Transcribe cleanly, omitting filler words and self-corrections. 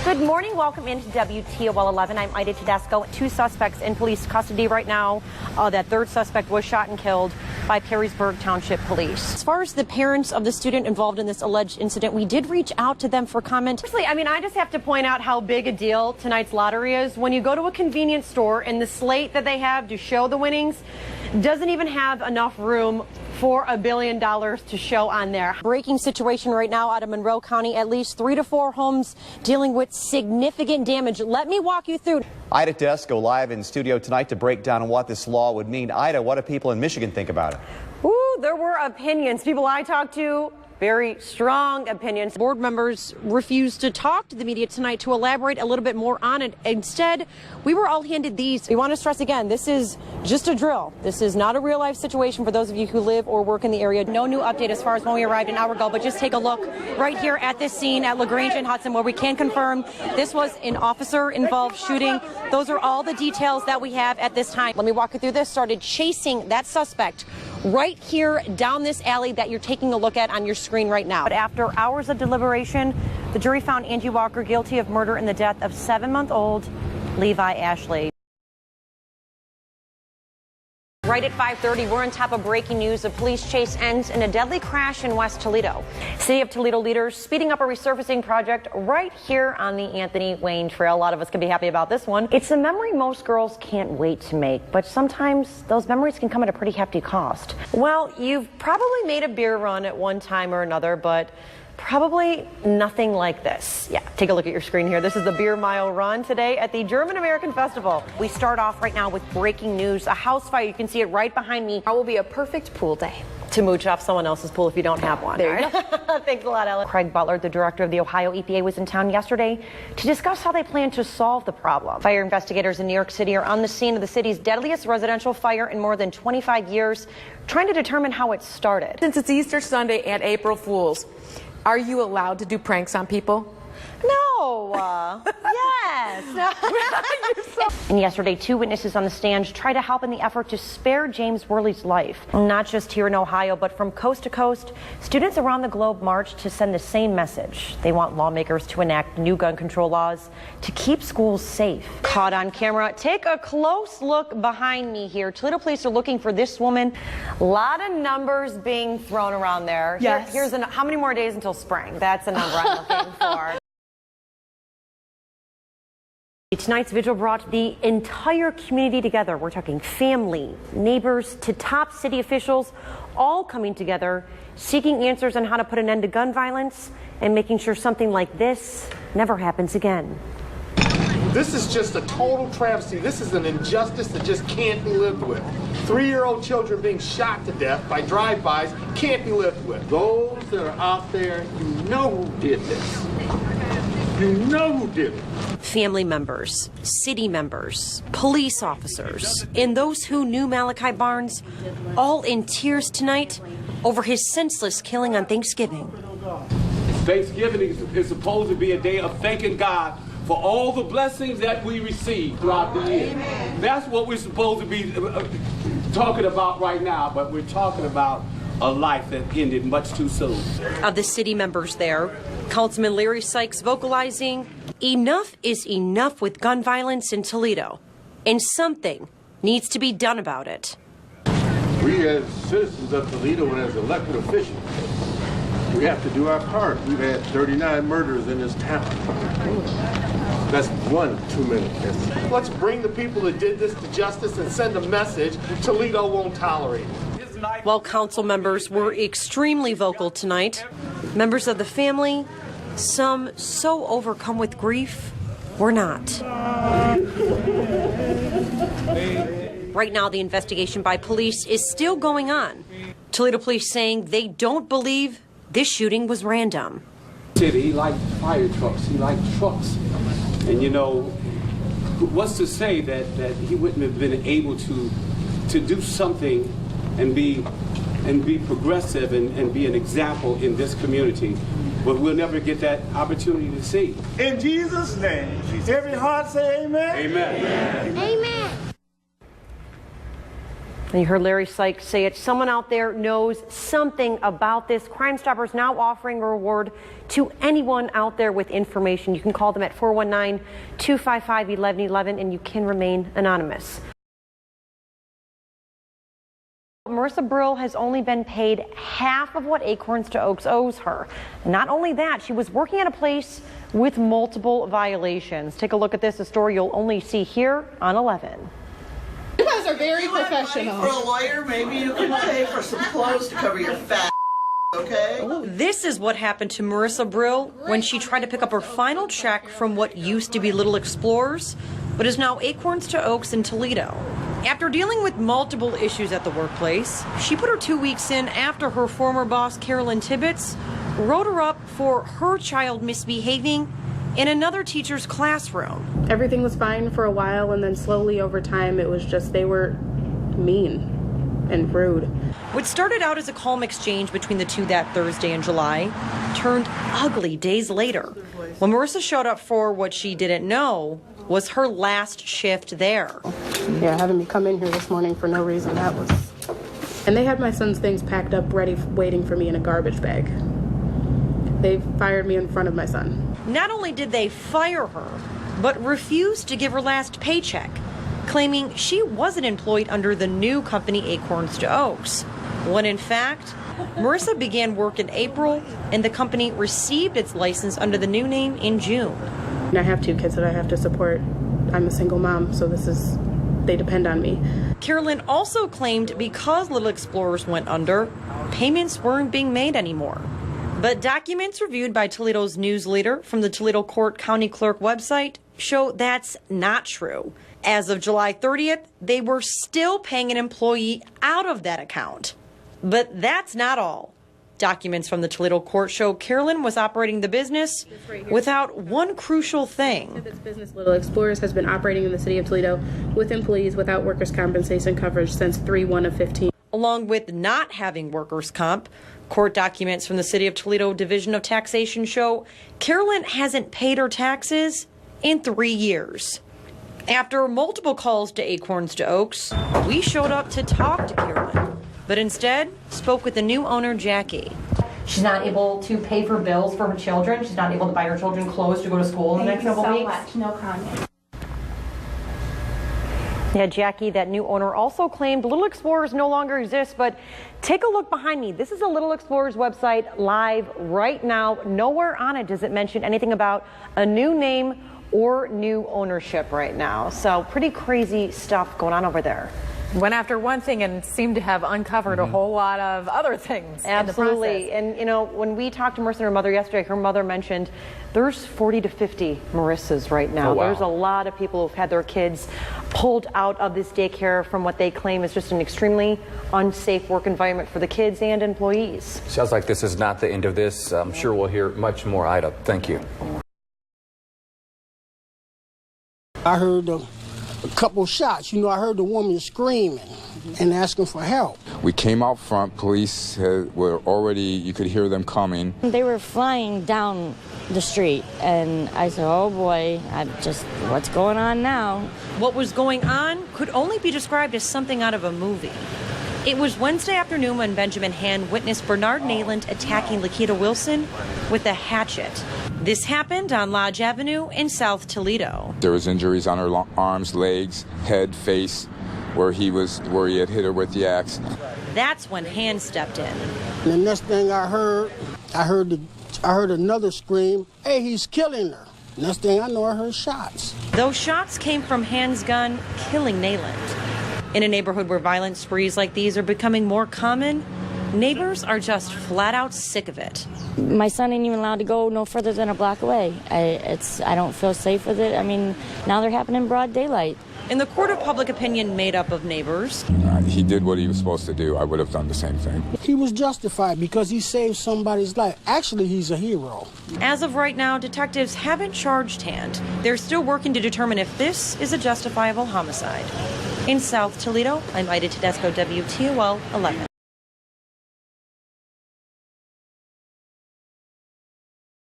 Good morning. Welcome into WTOL 11. I'm Ida Tedesco. 2 suspects in police custody right now. That third suspect was shot and killed by Perrysburg Township Police. As far as the parents of the student involved in this alleged incident, we did reach out to them for comment. Firstly, I just have to point out how big a deal tonight's lottery is. When you go to a convenience store and the slate that they have to show the winnings doesn't even have enough room for $1 billion to show on there. Breaking situation right now out of Monroe County. At least 3 to 4 homes dealing with significant damage. Let me walk you through. Ida Tedesco live in studio tonight to break down on what this law would mean. Ida, what do people in Michigan think about it? Ooh, there were opinions. People I talked to, very strong opinions. Board members refused to talk to the media tonight to elaborate a little bit more on it. Instead, we were all handed these. We want to stress again, this is just a drill. This is not a real life situation for those of you who live or work in the area. No new update as far as when we arrived an hour ago, but just take a look right here at this scene at LaGrange and Hudson, where we can confirm this was an officer involved shooting. Those are all the details that we have at this time. Let me walk you through this. Started chasing that suspect right here down this alley that you're taking a look at on your screen right now. But after hours of deliberation, the jury found Angie Walker guilty of murder in the death of 7-month-old Levi Ashley. Right at 5:30, we're on top of breaking news. A police chase ends in a deadly crash in West Toledo. City of Toledo leaders speeding up a resurfacing project right here on the Anthony Wayne Trail. A lot of us can be happy about this one. It's a memory most girls can't wait to make, but sometimes those memories can come at a pretty hefty cost. Well, you've probably made a beer run at one time or another, but probably nothing like this. Yeah, take a look at your screen here. This is the Beer Mile Run today at the German-American Festival. We start off right now with breaking news. A house fire. You can see it right behind me. It will be a perfect pool day. To mooch off someone else's pool if you don't have one. There you go. Thanks a lot, Ellen. Craig Butler, the director of the Ohio EPA, was in town yesterday to discuss how they plan to solve the problem. Fire investigators in New York City are on the scene of the city's deadliest residential fire in more than 25 years, trying to determine how it started. Since it's Easter Sunday and April Fools, are you allowed to do pranks on people? No. Yes. And yesterday, 2 witnesses on the stand tried to help in the effort to spare James Worley's life. Not just here in Ohio, but from coast to coast, students around the globe marched to send the same message. They want lawmakers to enact new gun control laws to keep schools safe. Caught on camera, take a close look behind me here. Toledo police are looking for this woman. A lot of numbers being thrown around there. Yes. Here's how many more days until spring? That's the number I'm looking for. Tonight's vigil brought the entire community together. We're talking family, neighbors, to top city officials, all coming together, seeking answers on how to put an end to gun violence and making sure something like this never happens again. This is just a total travesty. This is an injustice that just can't be lived with. 3-year-old children being shot to death by drive-bys can't be lived with. Those that are out there, you know who did this. You know who did it. Family members, city members, police officers, and those who knew Malachi Barnes, all in tears tonight over his senseless killing on Thanksgiving. Thanksgiving is supposed to be a day of thanking God for all the blessings that we receive throughout the year. That's what we're supposed to be talking about right now, but we're talking about a life that ended much too soon. Of the city members there, Councilman Larry Sykes vocalizing, enough is enough with gun violence in Toledo, and something needs to be done about it. We as citizens of Toledo and as elected officials, we have to do our part. We've had 39 murders in this town. That's one too many. Let's bring the people that did this to justice and send a message Toledo won't tolerate it. While council members were extremely vocal tonight, members of the family, some so overcome with grief, were not. Right now, the investigation by police is still going on. Toledo police saying they don't believe this shooting was random. He liked fire trucks, he liked trucks. And you know, what's to say that he wouldn't have been able to do something and be progressive and be an example in this community, but we'll never get that opportunity to see. In Jesus' name, every heart say amen. Amen. Amen. Amen. And you heard Larry Sykes say it. Someone out there knows something about this. Crime Stoppers now offering a reward to anyone out there with information. You can call them at 419-255-1111 and you can remain anonymous. Marissa Brill has only been paid half of what Acorns to Oaks owes her. Not only that, she was working at a place with multiple violations. Take a look at this, a story you'll only see here on 11. You guys are very professional. For a lawyer, maybe you can pay for some clothes to cover your fat, okay? This is what happened to Marissa Brill when she tried to pick up her final check from what used to be Little Explorers, but is now Acorns to Oaks in Toledo. After dealing with multiple issues at the workplace, she put her 2 weeks in after her former boss, Carolyn Tibbetts, wrote her up for her child misbehaving in another teacher's classroom. Everything was fine for a while, and then slowly over time, it was just they were mean and rude. What started out as a calm exchange between the two that Thursday in July turned ugly days later when Marissa showed up for what she didn't know was her last shift there. Yeah, having me come in here this morning for no reason, that was... And they had my son's things packed up, ready, waiting for me in a garbage bag. They fired me in front of my son. Not only did they fire her, but refused to give her last paycheck, claiming she wasn't employed under the new company Acorns to Oaks, when in fact, Marissa began work in April and the company received its license under the new name in June. And I have 2 kids that I have to support. I'm a single mom, so they depend on me. Carolyn also claimed because Little Explorers went under, payments weren't being made anymore. But documents reviewed by Toledo's news leader from the Toledo Court County Clerk website show that's not true. As of July 30th, they were still paying an employee out of that account. But that's not all. Documents from the Toledo court show Carolyn was operating the business without one crucial thing. This business, Little Explorers, has been operating in the city of Toledo with employees without workers' compensation coverage since 3/1/15. Along with not having workers' comp, court documents from the City of Toledo Division of Taxation show Carolyn hasn't paid her taxes in 3 years. After multiple calls to Acorns to Oaks, we showed up to talk to Carolyn, but instead spoke with the new owner, Jackie. She's not able to pay for bills for her children. She's not able to buy her children clothes to go to school in the next couple weeks. Thank you so much. No comment. Yeah, Jackie, that new owner, also claimed Little Explorers no longer exists, but take a look behind me. This is a Little Explorers website live right now. Nowhere on it does it mention anything about a new name or new ownership right now. So pretty crazy stuff going on over there. Went after one thing and seemed to have uncovered a whole lot of other things. Absolutely. And you know, when we talked to Marissa and her mother yesterday, her mother mentioned there's 40 to 50 Marissas right now. Oh, wow. There's a lot of people who've had their kids pulled out of this daycare from what they claim is just an extremely unsafe work environment for the kids and employees. Sounds like this is not the end of this. I'm sure we'll hear much more. Ida, thank you. I heard a couple shots. You know, I heard the woman screaming and asking for help. We came out front. Police were already, you could hear them coming. They were flying down the street, and I said, oh boy, what's going on now? What was going on could only be described as something out of a movie. It was Wednesday afternoon when Benjamin Hand witnessed Bernard Nayland attacking Lakita Wilson with a hatchet. This happened on Lodge Avenue in South Toledo. There was injuries on her arms, legs, head, face, where he had hit her with the axe. That's when Hand stepped in. And the next thing I heard another scream, hey, he's killing her. Next thing I know, I heard shots. Those shots came from Hand's gun, killing Nayland. In a neighborhood where violent sprees like these are becoming more common, neighbors are just flat out sick of it. My son ain't even allowed to go no further than a block away. I don't feel safe with it. I mean, now they're happening in broad daylight. In the court of public opinion made up of neighbors, He did what he was supposed to do. I would have done the same thing. He was justified because he saved somebody's life. Actually, he's a hero. As of right now, detectives haven't charged Hand. They're still working to determine if this is a justifiable homicide. In South Toledo, I'm Ida Tedesco, WTOL 11.